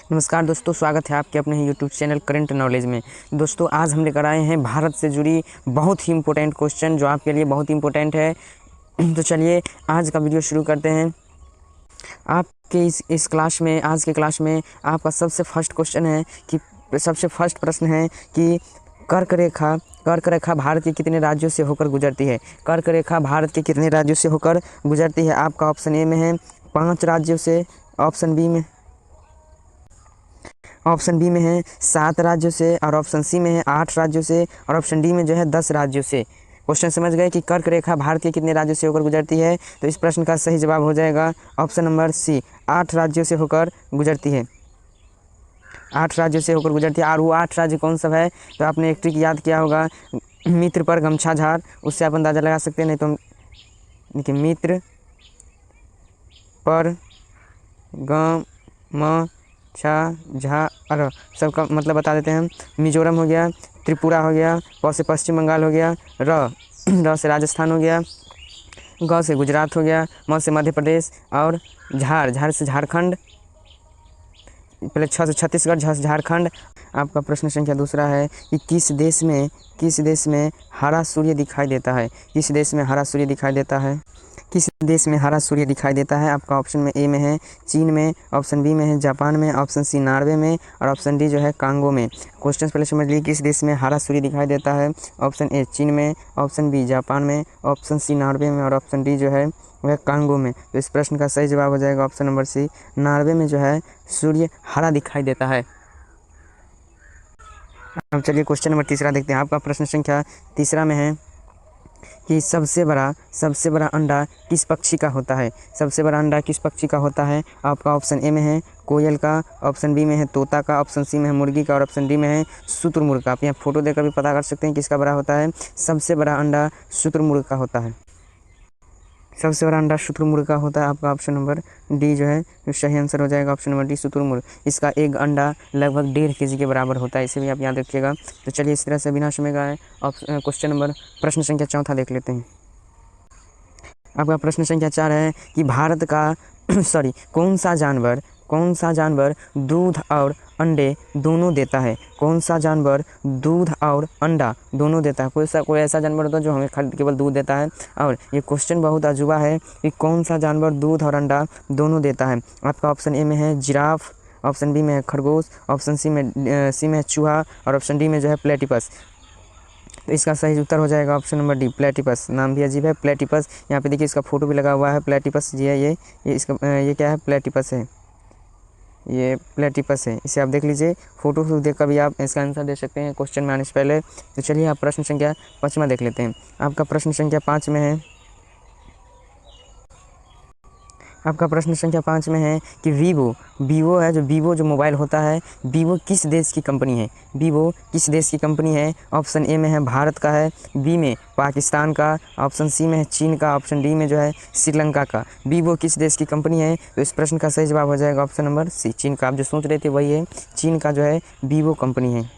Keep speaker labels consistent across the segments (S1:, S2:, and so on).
S1: नमस्कार दोस्तों, स्वागत है आपके अपने ही यूट्यूब चैनल करंट नॉलेज में। दोस्तों, आज हम लेकर आए हैं भारत से जुड़ी बहुत ही इंपॉर्टेंट क्वेश्चन जो आपके लिए बहुत ही इंपॉर्टेंट है। तो चलिए आज का वीडियो शुरू करते हैं। आपके इस क्लास में, आज के क्लास में आपका सबसे फर्स्ट क्वेश्चन है कि सबसे फर्स्ट प्रश्न है कि कर्क रेखा भारत के कितने राज्यों से होकर गुजरती है। कर्क रेखा भारत के कितने राज्यों से होकर गुजरती है। आपका ऑप्शन ए में है 5 राज्यों से, ऑप्शन बी में है 7 राज्यों से, और ऑप्शन सी में है 8 राज्यों से, और ऑप्शन डी में जो है 10 राज्यों से। क्वेश्चन समझ गए कि कर्क रेखा भारत के कितने राज्यों से होकर गुजरती है। तो इस प्रश्न का सही जवाब हो जाएगा ऑप्शन नंबर सी, 8 राज्यों से होकर गुजरती है। 8 राज्यों से होकर गुजरती है। और वो 8 राज्य कौन सा है, तो आपने एक ट्रिक याद किया होगा, मित्र पर गमछा झाड़, उससे आप अंदाज़ा लगा सकते हैं। नहीं तो देखिए, मित्र पर गमछा झाड़ सबका मतलब बता देते हैं। मिजोरम हो गया, त्रिपुरा हो गया, प से पश्चिम बंगाल हो गया, र से राजस्थान हो गया, ग से गुजरात हो गया, म से मध्य प्रदेश, और झाड़ से झारखंड, पहले 6 से छत्तीसगढ़, झ से झारखंड। आपका प्रश्न संख्या दूसरा है कि किस देश में हरा सूर्य दिखाई देता है। किस देश में हरा सूर्य दिखाई देता है। किस देश में हरा सूर्य दिखाई देता है। आपका ऑप्शन में ए में है चीन में, ऑप्शन बी में है जापान में, ऑप्शन सी नॉर्वे में, और ऑप्शन डी जो है कांगो में। क्वेश्चन पहले समझ लीजिए, किस देश में हरा सूर्य दिखाई देता है। ऑप्शन ए चीन में, ऑप्शन बी जापान में, ऑप्शन सी नॉर्वे में, और ऑप्शन डी जो है वह कांगो में। तो इस प्रश्न का सही जवाब हो जाएगा ऑप्शन नंबर सी, नॉर्वे में जो है सूर्य हरा दिखाई देता है। अब चलिए क्वेश्चन नंबर तीसरा देखते हैं। आपका प्रश्न संख्या तीसरा में है कि सबसे बड़ा अंडा किस पक्षी का होता है। सबसे बड़ा अंडा किस पक्षी का होता है। आपका ऑप्शन ए में है कोयल का, ऑप्शन बी में है तोता का, ऑप्शन सी में है मुर्गी का, और ऑप्शन डी में है शुतुरमुर्ग का। आप यहाँ फोटो देखकर भी पता कर सकते हैं किसका बड़ा होता है। सबसे बड़ा अंडा शुतुरमुर्ग का होता है। सबसे बड़ा अंडा शुतुरमुर्ग का होता है। आपका ऑप्शन नंबर डी जो है जो सही आंसर हो जाएगा, ऑप्शन नंबर डी शुतुरमुर्ग। इसका एक अंडा लगभग 1.5 kg के बराबर होता है, इसे भी आप याद रखिएगा। तो चलिए इस तरह से बिना समय गए क्वेश्चन नंबर प्रश्न संख्या चौथा देख लेते हैं। आपका प्रश्न संख्या 4 है कि भारत का कौन सा जानवर दूध और अंडे दोनों देता है। कौन सा जानवर दूध और अंडा दोनों देता है। कोई ऐसा जानवर होता है जो हमें केवल दूध देता है। और ये क्वेश्चन बहुत अजूबा है कि कौन सा जानवर दूध और अंडा दोनों देता है। आपका ऑप्शन ए में है जिराफ, ऑप्शन बी में है खरगोश, ऑप्शन सी में है चूहा, और ऑप्शन डी में जो है प्लेटिपस। तो इसका सही उत्तर हो जाएगा ऑप्शन नंबर डी, प्लेटिपस। नाम भी अजीब है, प्लेटिपस। यहाँ पे देखिए इसका फोटो भी लगा हुआ है, प्लेटिपस जी है ये क्या है, प्लेटिपस है, ये प्लेटिपस है। इसे आप देख लीजिए, फोटो देख कर भी आप इसका आंसर दे सकते हैं क्वेश्चन में आने से पहले। तो चलिए आप प्रश्न संख्या 5वां देख लेते हैं। आपका प्रश्न संख्या 5 में है कि वीवो जो मोबाइल होता है, वीवो किस देश की कंपनी है। ऑप्शन ए में है भारत का है, बी में पाकिस्तान का, ऑप्शन सी में है चीन का, ऑप्शन डी में जो है श्रीलंका का। वीवो किस देश की कंपनी है। तो इस प्रश्न का सही जवाब हो जाएगा ऑप्शन नंबर सी, चीन का। आप जो सोच रहे थे वही है, चीन का जो है वीवो कंपनी है।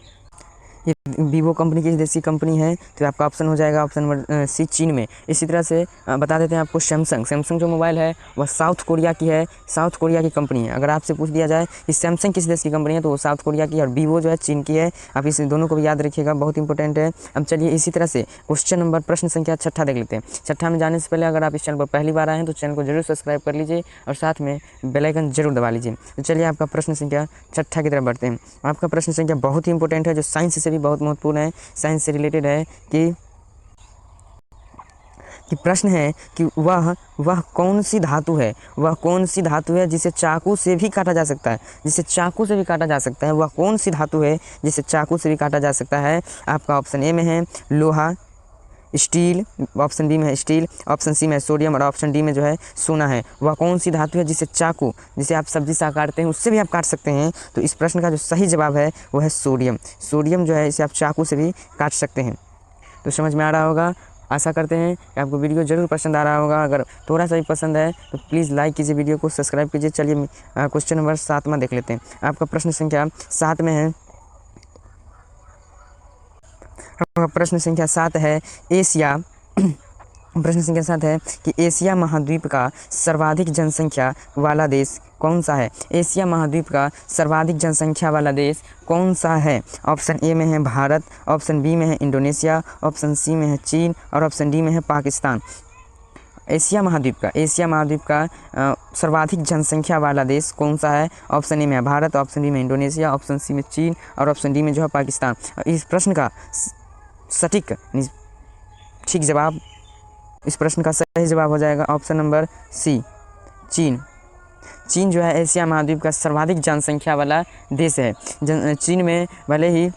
S1: ये वीवो कंपनी किस देश की कंपनी है, तो आपका ऑप्शन हो जाएगा ऑप्शन नंबर सी, चीन में। इसी तरह से बता देते हैं आपको, सैमसंग जो मोबाइल है वह साउथ कोरिया की है, साउथ कोरिया की कंपनी है। अगर आपसे पूछ दिया जाए कि सैमसंग किस देश की कंपनी है, तो वो साउथ कोरिया की, और वीवो जो है चीन की है। आप इस दोनों को भी याद रखिएगा, बहुत इंपॉर्टेंट है। अब चलिए इसी तरह से क्वेश्चन नंबर प्रश्न संख्या 6 देख लेते हैं। 6 में जाने से पहले अगर आप इस चैनल पर पहली बार आए हैं तो चैनल को जरूर सब्सक्राइब कर लीजिए और साथ में बेल आइकन जरूर दबा लीजिए। तो चलिए आपका प्रश्न संख्या 6 की तरफ बढ़ते हैं। आपका प्रश्न संख्या बहुत ही इंपॉर्टेंट है, जो साइंस से भी बहुत महत्वपूर्ण है, साइंस से रिलेटेड है कि प्रश्न है कि वह कौन सी धातु है जिसे चाकू से भी काटा जा सकता है। वह कौन सी धातु है जिसे चाकू से भी काटा जा सकता है। आपका ऑप्शन ए में है लोहा, स्टील, ऑप्शन बी में है स्टील, ऑप्शन सी में है सोडियम, और ऑप्शन डी में जो है सोना है। वह कौन सी धातु है जिसे आप सब्जी से काटते हैं उससे भी आप काट सकते हैं। तो इस प्रश्न का जो सही जवाब है वो है सोडियम जो है इसे आप चाकू से भी काट सकते हैं। तो समझ में आ रहा होगा, आशा करते हैं कि आपको वीडियो ज़रूर पसंद आ रहा होगा। अगर थोड़ा सा भी पसंद है तो प्लीज़ लाइक कीजिए, वीडियो को सब्सक्राइब कीजिए। चलिए क्वेश्चन नंबर 7वां देख लेते हैं। आपका प्रश्न संख्या 7 में है, प्रश्न संख्या 7 है कि एशिया महाद्वीप का सर्वाधिक जनसंख्या वाला देश कौन सा है? एशिया महाद्वीप का सर्वाधिक जनसंख्या वाला देश कौन सा है? ऑप्शन ए में है भारत, ऑप्शन बी में है इंडोनेशिया, ऑप्शन सी में है चीन और ऑप्शन डी में है पाकिस्तान। एशिया महाद्वीप का सर्वाधिक जनसंख्या वाला देश कौन सा है? ऑप्शन ए में है भारत, ऑप्शन बी में इंडोनेशिया, ऑप्शन सी में चीन और ऑप्शन डी में जो है पाकिस्तान। इस प्रश्न का सटीक ठीक जवाब, इस प्रश्न का सही जवाब हो जाएगा ऑप्शन नंबर सी, चीन। चीन जो है एशिया महाद्वीप का सर्वाधिक जनसंख्या वाला देश है। चीन में भले ही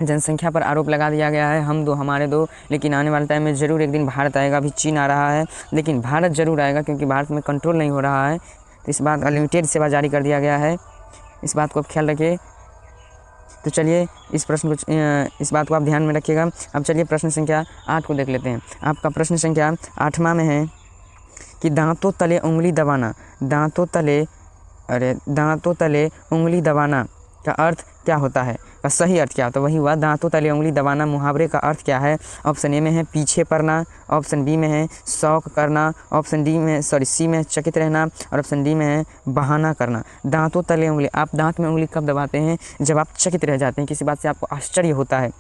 S1: जनसंख्या पर आरोप लगा दिया गया है, हम दो हमारे दो, लेकिन आने वाले टाइम में ज़रूर एक दिन भारत आएगा। अभी चीन आ रहा है लेकिन भारत ज़रूर आएगा, क्योंकि भारत में कंट्रोल नहीं हो रहा है। तो इस बात अनलिमिटेड सेवा जारी कर दिया गया है, इस बात को आप ख्याल रखिए। तो चलिए इस बात को आप ध्यान में रखिएगा। अब चलिए प्रश्न संख्या 8 को देख लेते हैं। आपका प्रश्न संख्या 8वां में है कि दांतों तले उंगली दबाना, दांतों तले उंगली दबाना का अर्थ क्या होता है? का सही अर्थ क्या होता है? वही हुआ, दांतों तले उंगली दबाना मुहावरे का अर्थ क्या है? ऑप्शन ए में है पीछे पड़ना, ऑप्शन बी में है शौक करना, ऑप्शन सी में है चकित रहना और ऑप्शन डी में है बहाना करना। दांतों तले उंगली, आप दांत में उंगली कब दबाते हैं? जब आप चकित रह जाते हैं, किसी बात से आपको आश्चर्य होता है,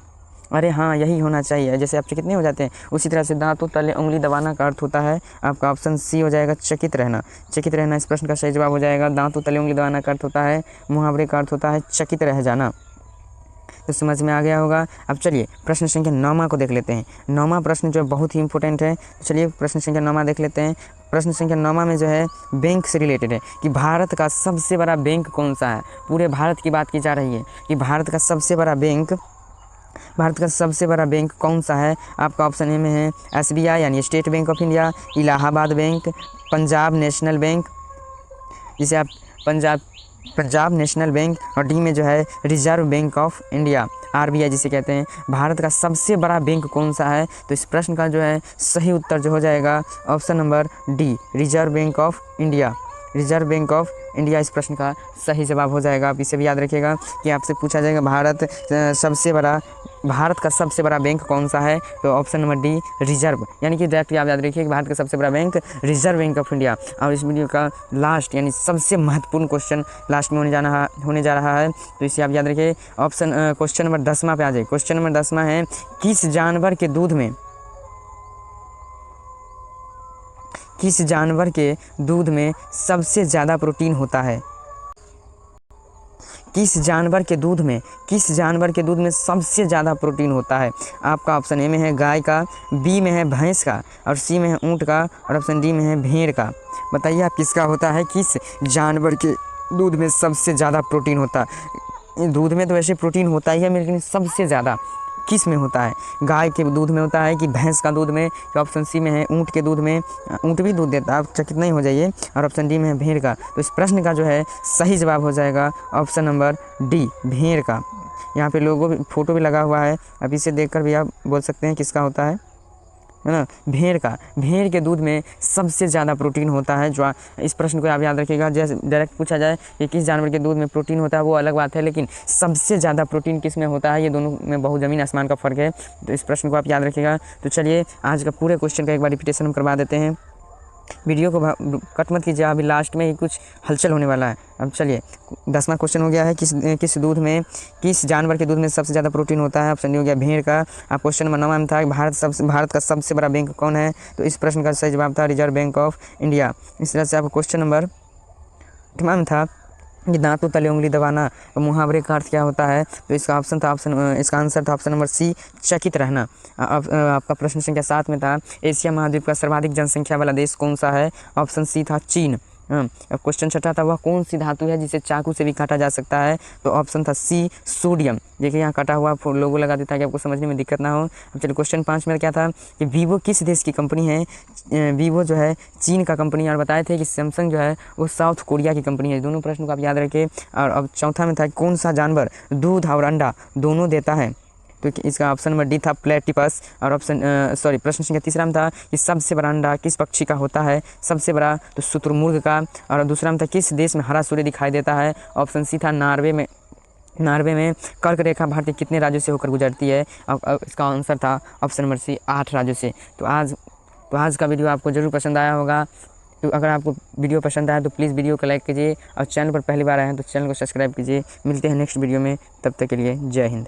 S1: अरे हाँ यही होना चाहिए, जैसे आप चकित नहीं हो जाते हैं, उसी तरह से दांतों तले उंगली दबाना का अर्थ होता है आपका ऑप्शन सी हो जाएगा चकित रहना। चकित रहना इस प्रश्न का सही जवाब हो जाएगा। दांतों तले उंगली दबाना का अर्थ होता है, मुहावरे का अर्थ होता है चकित रह जाना। तो समझ में आ गया होगा। अब चलिए प्रश्न संख्या 9 को देख लेते हैं। 9वां प्रश्न जो बहुत ही इंपॉर्टेंट है, तो चलिए प्रश्न संख्या 9 देख लेते हैं। प्रश्न संख्या 9 में जो है बैंक से रिलेटेड है कि भारत का सबसे बड़ा बैंक कौन सा है? पूरे भारत की बात की जा रही है कि भारत का सबसे बड़ा बैंक कौन सा है? आपका ऑप्शन ए में है SBI यानी state bank of India, Allahabad bank, Punjab national bank जिसे आप पंजाब नेशनल बैंक और डी में जो है reserve bank of India RBI जिसे कहते हैं। भारत का सबसे बड़ा बैंक कौन सा है? तो इस प्रश्न का जो है सही उत्तर जो हो जाएगा option number D, reserve bank of India. Reserve bank of India इस प्रश्न का सही जवाब हो जाएगा। आप इसे भी याद रखिएगा कि आपसे पूछा जाएगा भारत का सबसे बड़ा बैंक कौन सा है? तो ऑप्शन नंबर डी, रिजर्व, यानी कि डायरेक्ट आप याद रखिए कि भारत का सबसे बड़ा bank reserve bank of India. और इस वीडियो का लास्ट यानी सबसे महत्वपूर्ण क्वेश्चन लास्ट में होने जा रहा है, तो इसे आप याद रखिए। क्वेश्चन नंबर 10वां पे आ जाए। क्वेश्चन नंबर 10वां है किस जानवर के दूध में सबसे ज़्यादा प्रोटीन होता है? किस जानवर के दूध में सबसे ज़्यादा प्रोटीन होता है? आपका ऑप्शन ए में है गाय का, बी में है भैंस का और सी में है ऊँट का और ऑप्शन डी में है भेड़ का। बताइए आप किसका होता है? किस जानवर के दूध में सबसे ज़्यादा प्रोटीन होता है? दूध में तो वैसे प्रोटीन होता ही है, लेकिन सबसे ज़्यादा किस में होता है? गाय के दूध में होता है कि भैंस का दूध में? कि ऑप्शन सी में है ऊँट के दूध में, ऊँट भी दूध देता है, आप चकित नहीं हो जाइए, और ऑप्शन डी में है भेड़ का। तो इस प्रश्न का जो है सही जवाब हो जाएगा ऑप्शन नंबर डी, भेड़ का। यहाँ पे लोगों फोटो भी लगा हुआ है, अब इसे देखकर भी आप बोल सकते हैं किसका होता है ना? भेड़ का। भेड़ के दूध में सबसे ज़्यादा प्रोटीन होता है। जो इस प्रश्न को आप याद रखिएगा, जैसे डायरेक्ट पूछा जाए कि किस जानवर के दूध में प्रोटीन होता है वो अलग बात है, लेकिन सबसे ज़्यादा प्रोटीन किस में होता है, ये दोनों में बहुत ज़मीन आसमान का फ़र्क है। तो इस प्रश्न को आप याद रखिएगा। तो चलिए आज का पूरे क्वेश्चन का एक बार रिपीटेशन हम करवा देते हैं। वीडियो को कट मत कीजिए, अभी लास्ट में ही कुछ हलचल होने वाला है। अब चलिए 10वां क्वेश्चन हो गया है किस जानवर के दूध में सबसे ज़्यादा प्रोटीन होता है? ऑप्शन डी हो गया भेड़ का। आप क्वेश्चन नंबर 9 में था भारत का सबसे बड़ा बैंक कौन है? तो इस प्रश्न का सही जवाब था रिजर्व बैंक ऑफ इंडिया। इस तरह से आपको क्वेश्चन नंबर 8वां में था कि दांतों तले उंगली दबाना मुहावरे का अर्थ क्या होता है? तो इसका आंसर था ऑप्शन नंबर सी, चकित रहना। आपका प्रश्न संख्या 7 में था एशिया महाद्वीप का सर्वाधिक जनसंख्या वाला देश कौन सा है? ऑप्शन सी था चीन। क्वेश्चन 6 था वह कौन सी धातु है जिसे चाकू से भी काटा जा सकता है? तो ऑप्शन था सी, सोडियम। देखिए यहाँ कटा हुआ लोगो लगा देता है कि आपको समझने में दिक्कत ना हो। अब चलिए क्वेश्चन 5 में क्या था कि वीवो किस देश की कंपनी है? वीवो जो है चीन का कंपनी, और बताए थे कि सैमसंग जो है वो साउथ कोरिया की कंपनी है। दोनों प्रश्नों को आप याद रखें। और अब चौथा में था कौन सा जानवर दूध और अंडा दोनों देता है? तो इसका ऑप्शन नंबर डी था प्लेटिपस। और प्रश्न संख्या 3 में था कि सबसे बड़ा अंडा किस पक्षी का होता है? सबसे बड़ा तो शुतुरमुर्ग का। और दूसरा में था किस देश में हरा सूर्य दिखाई देता है? ऑप्शन सी था नॉर्वे में कर्क रेखा भारत के कितने राज्यों से होकर गुजरती है? अब इसका आंसर था ऑप्शन नंबर सी, 8 राज्यों से। तो आज का वीडियो आपको ज़रूर पसंद आया होगा। तो अगर आपको वीडियो पसंद आया तो प्लीज़ वीडियो को लाइक कीजिए और चैनल पर पहली बार आए हैं तो चैनल को सब्सक्राइब कीजिए। मिलते हैं नेक्स्ट वीडियो में, तब तक के लिए जय हिंद।